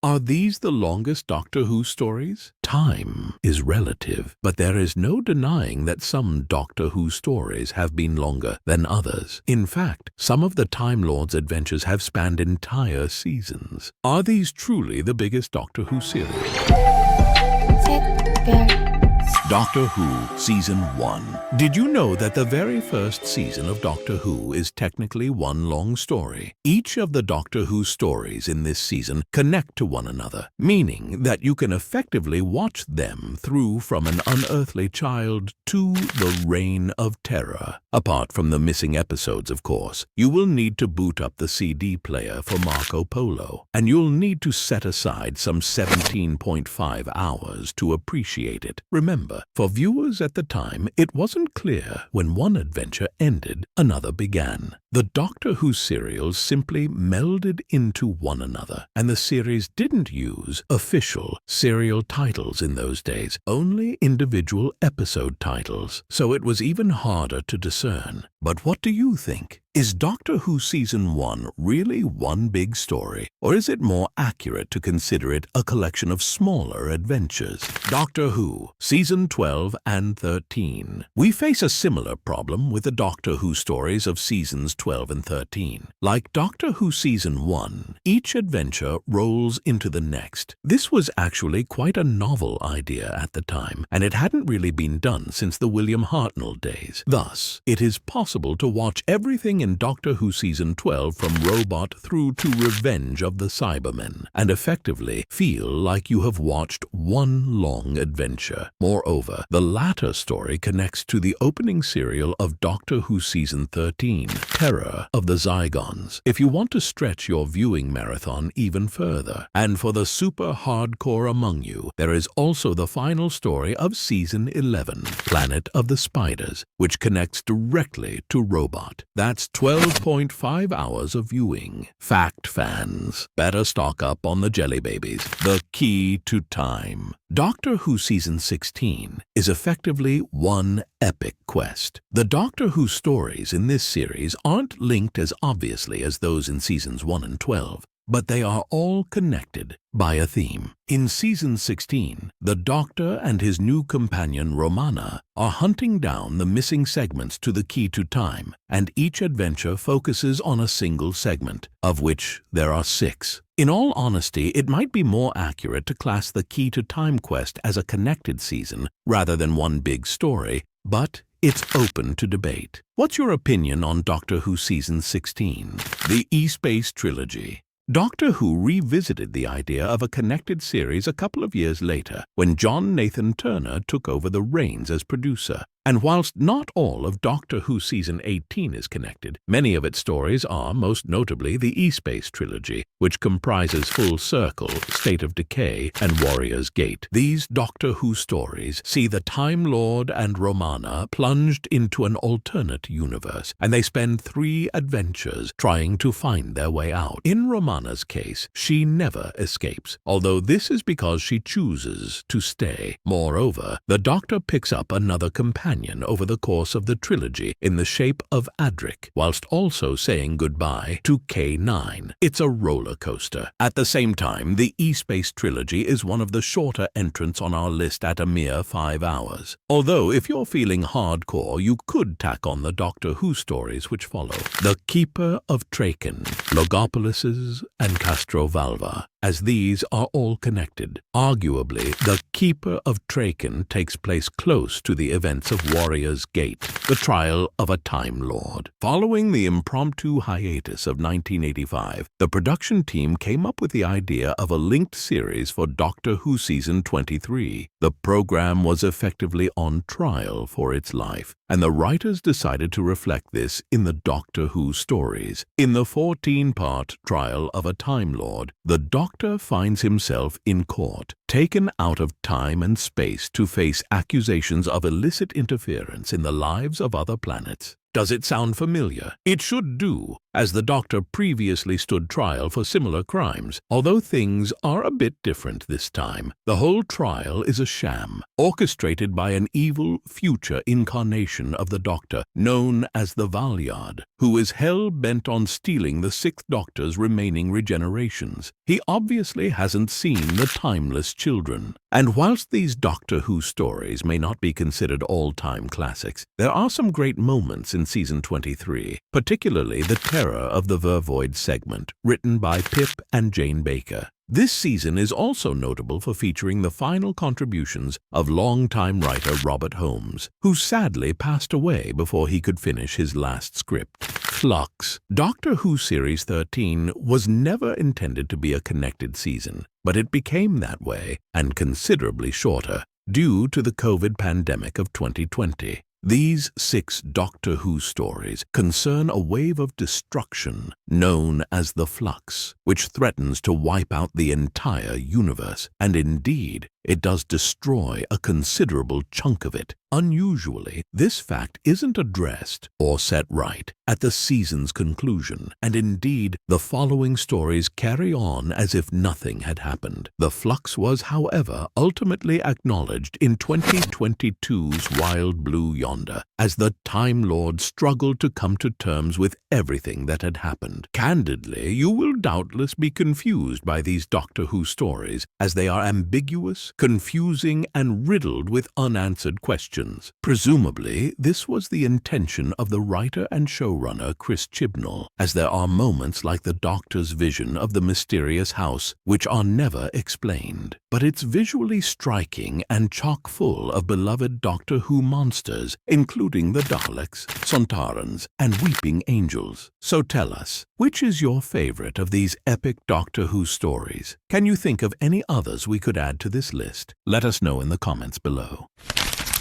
Are these the longest Doctor Who stories? Time is relative, but there is no denying that some Doctor Who stories have been longer than others. In fact, some of the Time Lord's adventures have spanned entire seasons. Are these truly the biggest Doctor Who series? Doctor Who Season 1. Did you know that the very first season of Doctor Who is technically one long story? Each of the Doctor Who stories in this season connect to one another, meaning that you can effectively watch them through from an unearthly child to the Reign of Terror. Apart from the missing episodes, of course, you will need to boot up the CD player for Marco Polo, and you'll need to set aside some 17.5 hours to appreciate it. Remember, for viewers at the time, it wasn't clear when one adventure ended, another began. The Doctor Who serials simply melded into one another, and the series didn't use official serial titles in those days, only individual episode titles, so it was even harder to discern. But what do you think? Is Doctor Who Season 1 really one big story, or is it more accurate to consider it a collection of smaller adventures? Doctor Who Season 12 and 13. We face a similar problem with the Doctor Who stories of Seasons 12 and 13. Like Doctor Who Season 1, each adventure rolls into the next. This was actually quite a novel idea at the time, and it hadn't really been done since the William Hartnell days. Thus, it is possible to watch everything in Doctor Who Season 12 from Robot through to Revenge of the Cybermen, and effectively feel like you have watched one long adventure. Moreover, the latter story connects to the opening serial of Doctor Who Season 13, Terror of the Zygons, if you want to stretch your viewing marathon even further. And for the super hardcore among you, there is also the final story of Season 11, Planet of the Spiders, which connects directly to Robot. That's 12.5 hours of viewing. Fact fans, better stock up on the jelly babies. The Key to Time. Doctor Who Season 16 is effectively one epic quest. The Doctor Who stories in this series aren't linked as obviously as those in Seasons 1 and 12, but they are all connected by a theme. In Season 16, the Doctor and his new companion Romana are hunting down the missing segments to the Key to Time, and each adventure focuses on a single segment, of which there are 6. In all honesty, it might be more accurate to class the Key to Time quest as a connected season rather than one big story, but it's open to debate. What's your opinion on Doctor Who Season 16? The E-Space Trilogy. Doctor Who revisited the idea of a connected series a couple of years later when John Nathan Turner took over the reins as producer. And whilst not all of Doctor Who Season 18 is connected, many of its stories are, most notably, the E-Space Trilogy, which comprises Full Circle, State of Decay, and Warrior's Gate. These Doctor Who stories see the Time Lord and Romana plunged into an alternate universe, and they spend 3 adventures trying to find their way out. In Romana's case, she never escapes, although this is because she chooses to stay. Moreover, the Doctor picks up another companion over the course of the trilogy in the shape of Adric, whilst also saying goodbye to K9. It's a roller coaster. At the same time, the E-Space Trilogy is one of the shorter entrants on our list at a mere 5 hours. Although, if you're feeling hardcore, you could tack on the Doctor Who stories which follow. The Keeper of Traken, Logopolis, and Castrovalva, as these are all connected. Arguably, the Keeper of Traken takes place close to the events of Warrior's Gate, the trial of a Time Lord. Following the impromptu hiatus of 1985, the production team came up with the idea of a linked series for Doctor Who Season 23. The program was effectively on trial for its life, and the writers decided to reflect this in the Doctor Who stories. In the 14-part trial of a Time Lord, the Doctor finds himself in court, taken out of time and space to face accusations of illicit interference in the lives of other planets. Does it sound familiar? It should do. as the Doctor previously stood trial for similar crimes, although things are a bit different this time. The whole trial is a sham, orchestrated by an evil future incarnation of the Doctor, known as the Valeyard, who is hell-bent on stealing the Sixth Doctor's remaining regenerations. He obviously hasn't seen the timeless children. And whilst these Doctor Who stories may not be considered all-time classics, there are some great moments in Season 23, particularly the Terror of the Vervoid segment, written by Pip and Jane Baker. This season is also notable for featuring the final contributions of longtime writer Robert Holmes, who sadly passed away before he could finish his last script. Flux. Doctor Who Series 13 was never intended to be a connected season, but it became that way, and considerably shorter, due to the COVID pandemic of 2020. These 6 Doctor Who stories concern a wave of destruction known as the Flux, which threatens to wipe out the entire universe, and indeed, it does destroy a considerable chunk of it. Unusually, this fact isn't addressed or set right at the season's conclusion, and indeed, the following stories carry on as if nothing had happened. The Flux was, however, ultimately acknowledged in 2022's Wild Blue Yonder, as the Time Lord struggled to come to terms with everything that had happened. Candidly, you will doubtless be confused by these Doctor Who stories, as they are ambiguous, confusing, and riddled with unanswered questions. Presumably, this was the intention of the writer and showrunner Chris Chibnall, as there are moments like the Doctor's vision of the mysterious house which are never explained. But it's visually striking and chock full of beloved Doctor Who monsters, including the Daleks, Sontarans, and Weeping Angels. So tell us, which is your favorite of these epic Doctor Who stories? Can you think of any others we could add to this list? Let us know in the comments below.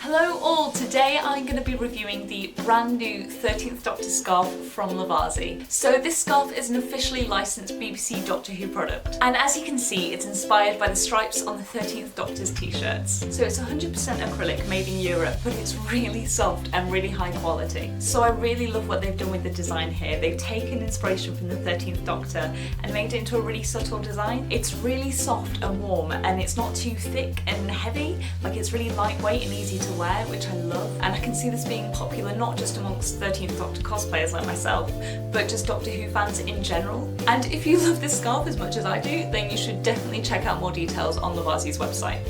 Hello all, today I'm going to be reviewing the brand new 13th Doctor scarf from Lovazi. So this scarf is an officially licensed BBC Doctor Who product, and as you can see it's inspired by the stripes on the 13th Doctor's t-shirts. So it's 100% acrylic made in Europe, but it's really soft and really high quality. So I really love what they've done with the design here. They've taken inspiration from the 13th Doctor and made it into a really subtle design. It's really soft and warm, and it's not too thick and heavy, like it's really lightweight and easy to wear, which I love, and I can see this being popular not just amongst 13th Doctor cosplayers like myself, but just Doctor Who fans in general. And if you love this scarf as much as I do, then you should definitely check out more details on Lovazi's website.